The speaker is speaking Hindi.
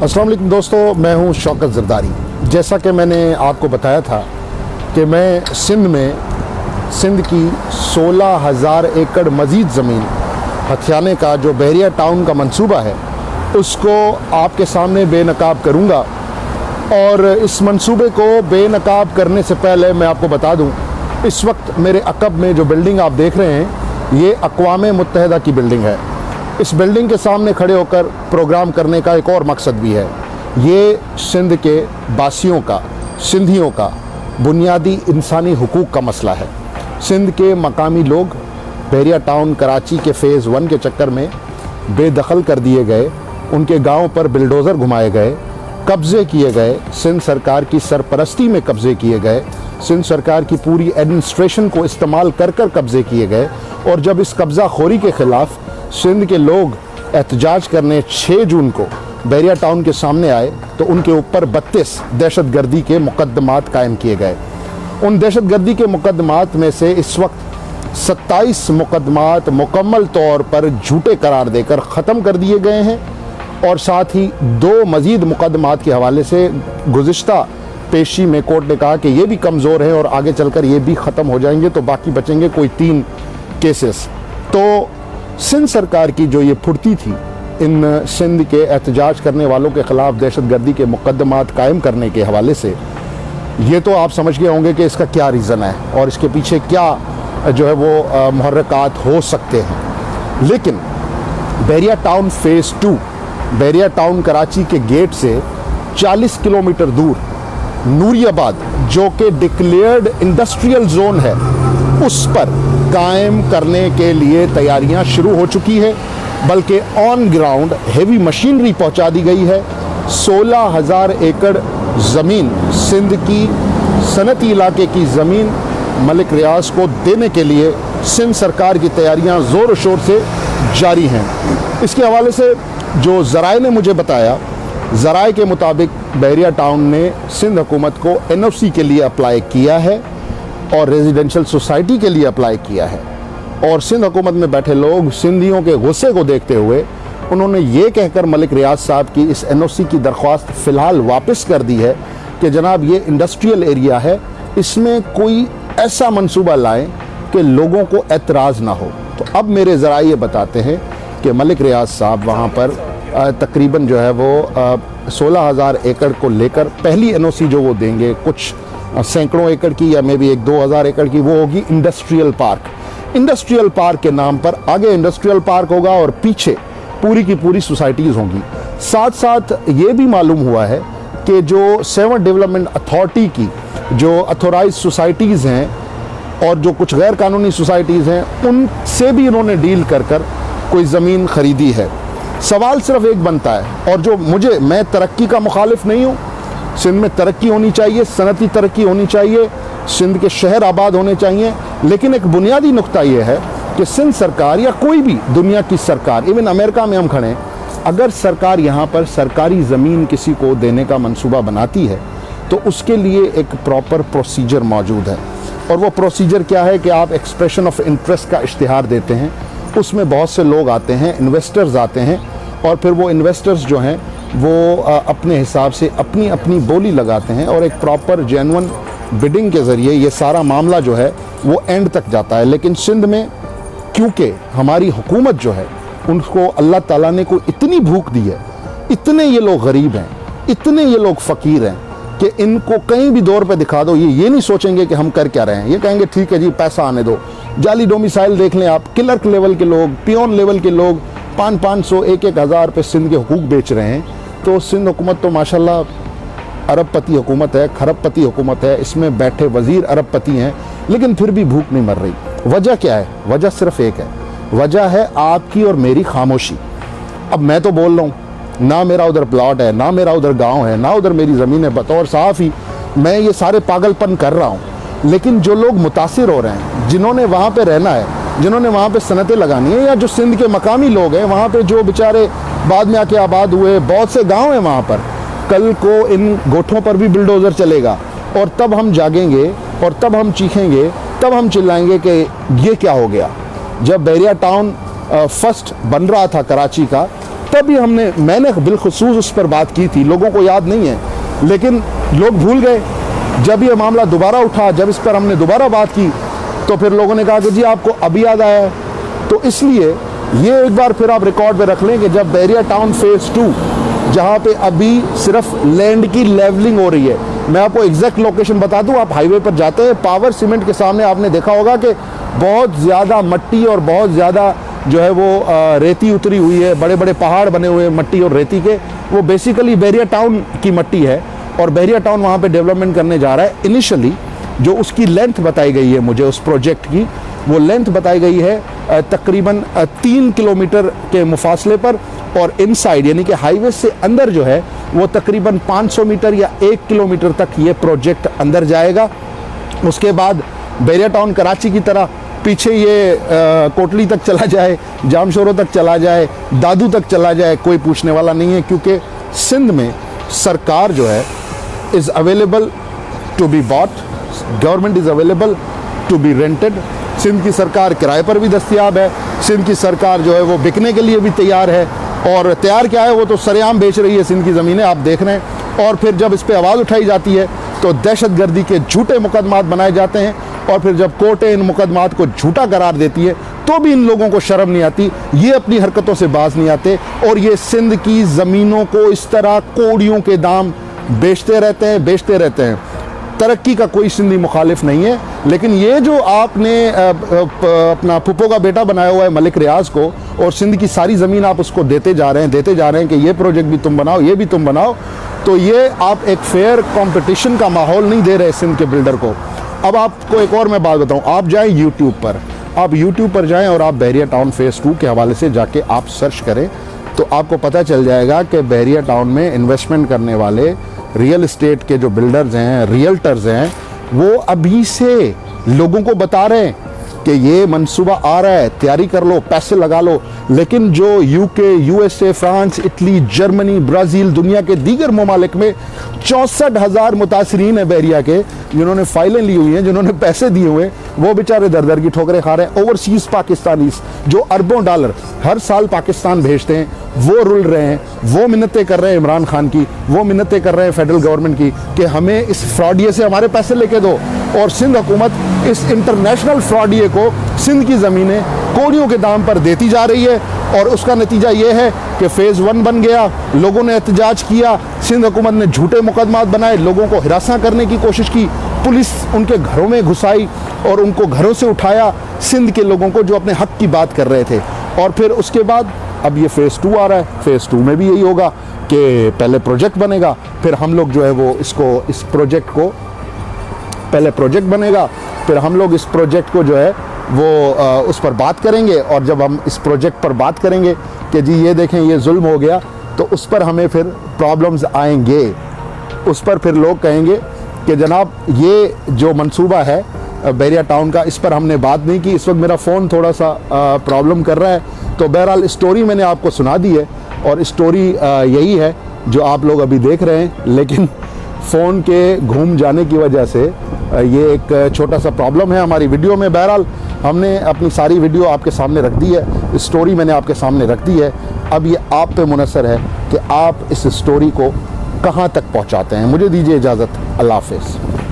अस्सलाम वालेकुम दोस्तों, मैं हूं शौकत ज़रदारी। जैसा कि मैंने आपको बताया था कि मैं सिंध की 16,000 एकड़ मज़ीद ज़मीन हथियाने का जो बहरिया टाउन का मंसूबा है उसको आपके सामने बेनकाब करूंगा। और इस मंसूबे को बेनकाब करने से पहले मैं आपको बता दूं, इस वक्त मेरे अक़ब में जो बिल्डिंग आप देख रहे हैं ये अक़वाम मुत्तहिदा की बिल्डिंग है। इस बिल्डिंग के सामने खड़े होकर प्रोग्राम करने का एक और मकसद भी है। ये सिंध के बासियों का, सिंधियों का बुनियादी इंसानी हुकूक का मसला है। सिंध के मकामी लोग बहरिया टाउन कराची के फ़ेज़ 1 के चक्कर में बेदखल कर दिए गए, उनके गाँव पर बिल्डोज़र घुमाए गए, कब्ज़े किए गए, सिंध सरकार की सरपरस्ती में कब्ज़े किए गए, सिंध सरकार की पूरी एडमिनिस्ट्रेशन को इस्तेमाल कर कब्ज़े किए गए। और जब इस कब्ज़ा खोरी के ख़िलाफ़ सिंध के लोग एहतजाज करने 6 जून को बहरिया टाउन के सामने आए तो उनके ऊपर 32 दहशतगर्दी के मुकदमात कायम किए गए। उन दहशतगर्दी के मुकदमात में से इस वक्त 27 मुकदमात मुकम्मल तौर पर झूठे करार देकर ख़त्म कर दिए गए हैं और साथ ही 2 मज़ीद मुकदमात के हवाले से गुज़िश्ता पेशी में कोर्ट ने कहा कि ये भी कमज़ोर है और आगे चलकर ये भी ख़त्म हो जाएंगे, तो बाकी बचेंगे कोई 3 केसेस। तो सिंध सरकार की जो ये फुर्ती थी इन सिंध के एहतजाज करने वालों के ख़िलाफ़ दहशतगर्दी के मुकदमात कायम करने के हवाले से, ये तो आप समझ गए होंगे कि इसका क्या रीज़न है और इसके पीछे क्या जो है वो मुहर्रिकात हो सकते हैं। लेकिन बहरिया टाउन फ़ेज़ 2 बहरिया टाउन कराची के गेट से 40 किलोमीटर दूर नूरियाबाद, जो कि डिक्लेयर्ड इंडस्ट्रियल जोन है, उस पर कायम करने के लिए तैयारियां शुरू हो चुकी है। बल्कि ऑन ग्राउंड हेवी मशीनरी पहुंचा दी गई है। 16,000 एकड़ ज़मीन, सिंध की सनती इलाके की ज़मीन मलिक रियाज को देने के लिए सिंध सरकार की तैयारियां ज़ोर शोर से जारी हैं। इसके हवाले से जो ज़राए ने मुझे बताया, ज़राए के मुताबिक बहरिया टाउन ने सिंध हुकूमत को NOC के लिए अप्लाई किया है और रेजिडेंशियल सोसाइटी के लिए अप्लाई किया है। और सिंध हुकूमत में बैठे लोग सिंधियों के गुस्से को देखते हुए उन्होंने ये कहकर मलिक रियाज साहब की इस NOC की दरख्वास्त फ़िलहाल वापस कर दी है कि जनाब ये इंडस्ट्रियल एरिया है, इसमें कोई ऐसा मंसूबा लाएं कि लोगों को एतराज़ ना हो। तो अब मेरे ज़राए ये बताते हैं कि मलिक रियाज साहब वहाँ पर तकरीबन जो है वो 16,000 एकड़ को लेकर पहली NOC जो वो देंगे, कुछ सैकड़ों एकड़ की या मे भी 1-2 हज़ार एकड़ की, वो होगी इंडस्ट्रियल पार्क। इंडस्ट्रियल पार्क के नाम पर आगे इंडस्ट्रियल पार्क होगा और पीछे पूरी की पूरी सोसाइटीज़ होंगी। साथ साथ ये भी मालूम हुआ है कि जो 7 डेवलपमेंट अथॉरिटी की जो अथोराइज सोसाइटीज़ हैं और जो कुछ गैर कानूनी सोसाइटीज़ हैं, उनसे भी इन्होंने डील कर कोई ज़मीन ख़रीदी है। सवाल सिर्फ एक बनता है, और जो मैं तरक्की का मुखालिफ नहीं हूँ, सिंध में तरक्की होनी चाहिए, सनती तरक्की होनी चाहिए, सिंध के शहर आबाद होने चाहिए, लेकिन एक बुनियादी नुक्ता ये है कि सिंध सरकार या कोई भी दुनिया की सरकार, इवन अमेरिका में हम खड़े हैं, अगर सरकार यहाँ पर सरकारी ज़मीन किसी को देने का मंसूबा बनाती है तो उसके लिए एक प्रॉपर प्रोसीजर मौजूद है। और वो प्रोसीजर क्या है कि आप एक्सप्रेशन ऑफ इंटरेस्ट का इश्तिहार देते हैं, उसमें बहुत से लोग आते हैं, इन्वेस्टर्स आते हैं, और फिर वो इन्वेस्टर्स जो हैं वो अपने हिसाब से अपनी अपनी बोली लगाते हैं और एक प्रॉपर जेन्युइन बिडिंग के ज़रिए ये सारा मामला जो है वो एंड तक जाता है। लेकिन सिंध में क्योंकि हमारी हुकूमत जो है उनको अल्लाह ताला ने कोई इतनी भूख दी है, इतने ये लोग गरीब हैं, इतने ये लोग फ़कीर हैं कि इनको कहीं भी दौर पे दिखा दो, ये नहीं सोचेंगे कि हम कर क्या रहे हैं। ये कहेंगे ठीक है जी, पैसा आने दो। जाली डोमिसाइल देख लें आप, क्लर्क लेवल के लोग, पियोन लेवल के लोग 500-500 1-1 हज़ार पे सिंध के हुकूक बेच रहे हैं। तो सिंध हुकूमत तो माशाल्लाह अरबपति हुकूमत है, खरबपति हुकूमत है, इसमें बैठे वज़ीर अरबपति हैं, लेकिन फिर भी भूख नहीं मर रही। वजह क्या है? वजह सिर्फ एक है, वजह है आपकी और मेरी खामोशी। अब मैं तो बोल रहा हूँ, ना मेरा उधर प्लॉट है, ना मेरा उधर गांव है, ना उधर मेरी ज़मीन है, बतौर सहाफ़ी मैं ये सारे पागलपन कर रहा हूँ। लेकिन जो लोग मुतासिर हो रहे हैं, जिन्होंने वहाँ पे रहना है, जिन्होंने वहाँ पे सनतें लगानी है, या जो सिंध के मकामी लोग हैं वहाँ पे जो बेचारे बाद में आके आबाद हुए, बहुत से गाँव हैं वहाँ पर, कल को इन गोठों पर भी बुलडोज़र चलेगा और तब हम जागेंगे और तब हम चीखेंगे, तब हम चिल्लाएंगे कि ये क्या हो गया। जब बहरिया टाउन फर्स्ट बन रहा था कराची का, तभी मैंने बिलखुसूस उस पर बात की थी, लोगों को याद नहीं है, लेकिन लोग भूल गए। जब ये मामला दोबारा उठा, जब इस पर हमने दोबारा बात की, तो फिर लोगों ने कहा कि जी आपको अभी याद आया है। तो इसलिए ये एक बार फिर आप रिकॉर्ड पे रख लें कि जब बहरिया टाउन फेज़ 2, जहाँ पे अभी सिर्फ लैंड की लेवलिंग हो रही है, मैं आपको एग्जैक्ट लोकेशन बता दूँ, आप हाईवे पर जाते हैं, पावर सीमेंट के सामने आपने देखा होगा कि बहुत ज़्यादा मट्टी और बहुत ज़्यादा जो है वो रेती उतरी हुई है, बड़े बड़े पहाड़ बने हुए हैं मट्टी और रेती के। वो बेसिकली बहरिया टाउन की मट्टी है और बहरिया टाउन वहाँ पे डेवलपमेंट करने जा रहा है। इनिशियली जो उसकी लेंथ बताई गई है मुझे उस प्रोजेक्ट की, वो लेंथ बताई गई है तकरीबन 3 किलोमीटर के मुफासले पर, और इनसाइड यानी कि हाईवे से अंदर जो है वो तकरीबन 500 मीटर या 1 किलोमीटर तक ये प्रोजेक्ट अंदर जाएगा। उसके बाद बहरिया टाउन कराची की तरह पीछे ये कोटली तक चला जाए, जामशोरों तक चला जाए, दादू तक चला जाए, कोई पूछने वाला नहीं है, क्योंकि सिंध में सरकार जो है is available to be bought, government is available to be rented. Sindh की सरकार किराए पर भी दस्तयाब है, सिंध की सरकार जो है वो बिकने के लिए भी तैयार है, और तैयार क्या है, वो तो सरेआम बेच रही है सिंध की ज़मीनें, आप देख रहे हैं। और फिर जब इस पर आवाज़ उठाई जाती है तो दहशतगर्दी के झूठे मुकदमात बनाए जाते हैं, और फिर जब कोर्टें इन मुकदमात को झूठा करार देती है तो भी इन लोगों को शर्म नहीं आती, ये अपनी हरकतों से बाज नहीं आते, और ये सिंध की ज़मीनों को इस तरह कोड़ियों के दाम बेचते रहते हैं। तरक्की का कोई सिंधी मुखालिफ नहीं है, लेकिन ये जो आपने अपना फुप्पो का बेटा बनाया हुआ है मलिक रियाज को, और सिंध की सारी ज़मीन आप उसको देते जा रहे हैं कि ये प्रोजेक्ट भी तुम बनाओ, ये भी तुम बनाओ, तो ये आप एक फेयर कंपटीशन का माहौल नहीं दे रहे सिंध के बिल्डर को। अब आपको एक और मैं बात बताऊं, आप जाएं यूट्यूब पर जाएं और आप बहरिया टाउन फेज़ 2 के हवाले से जाके आप सर्च करें, तो आपको पता चल जाएगा कि बहरिया टाउन में इन्वेस्टमेंट करने वाले रियल इस्टेट के जो बिल्डर्स हैं, रियल्टर्स हैं, वो अभी से लोगों को बता रहे हैं कि ये मंसूबा आ रहा है, तैयारी कर लो, पैसे लगा लो। लेकिन जो UK, USA, France, Italy, Germany, Brazil, दुनिया के दीगर ममालिक में 64,000 मुतासरीन है बहरिया के, जिन्होंने फाइलें ली हुई हैं, जिन्होंने पैसे दिए हुए, वो बेचारे दर दर की ठोकरें खा रहे हैं। ओवरसीज़ पाकिस्तानीज़ जो अरबों डॉलर हर साल पाकिस्तान भेजते हैं, वो रुल रहे हैं, वो मिन्नतें कर रहे हैं इमरान खान की, वो मिन्नतें कर रहे हैं फेडरल गवर्नमेंट की कि हमें इस फ्रॉडिये से हमारे पैसे लेके दो। और सिंध हुकूमत इस इंटरनेशनल फ्रॉडिये को सिंध की ज़मीनें कोड़ियों के दाम पर देती जा रही है, और उसका नतीजा ये है कि फेज़ 1 बन गया, लोगों ने एहतजाज किया, सिंध हुकूमत ने झूठे मुकदमात बनाए, लोगों को हिरासा करने की कोशिश की, पुलिस उनके घरों में घुसाई और उनको घरों से उठाया, सिंध के लोगों को जो अपने हक़ की बात कर रहे थे। और फिर उसके बाद अब ये फेज़ 2 आ रहा है, फेज़ 2 में भी यही होगा कि पहले प्रोजेक्ट बनेगा, फिर हम लोग जो है वो इस प्रोजेक्ट को पहले प्रोजेक्ट बनेगा, फिर हम लोग इस प्रोजेक्ट को जो है वो उस पर बात करेंगे, और जब हम इस प्रोजेक्ट पर बात करेंगे कि जी ये देखें ये जुल्म हो गया, तो उस पर हमें फिर प्रॉब्लम्स आएंगे। उस पर फिर लोग कहेंगे कि जनाब ये जो मंसूबा है बहरिया टाउन का, इस पर हमने बात नहीं की। इस वक्त मेरा फ़ोन थोड़ा सा प्रॉब्लम कर रहा है, तो बहरहाल स्टोरी मैंने आपको सुना दी है, और स्टोरी यही है जो आप लोग अभी देख रहे हैं, लेकिन फ़ोन के घूम जाने की वजह से ये एक छोटा सा प्रॉब्लम है हमारी वीडियो में। बहरहाल हमने अपनी सारी वीडियो आपके सामने रख दी है, स्टोरी मैंने आपके सामने रख दी है। अब ये आप पे मुनसर है कि आप इस स्टोरी को कहाँ तक पहुँचाते हैं। मुझे दीजिए इजाज़त, अल्लाह हाफ़िज़।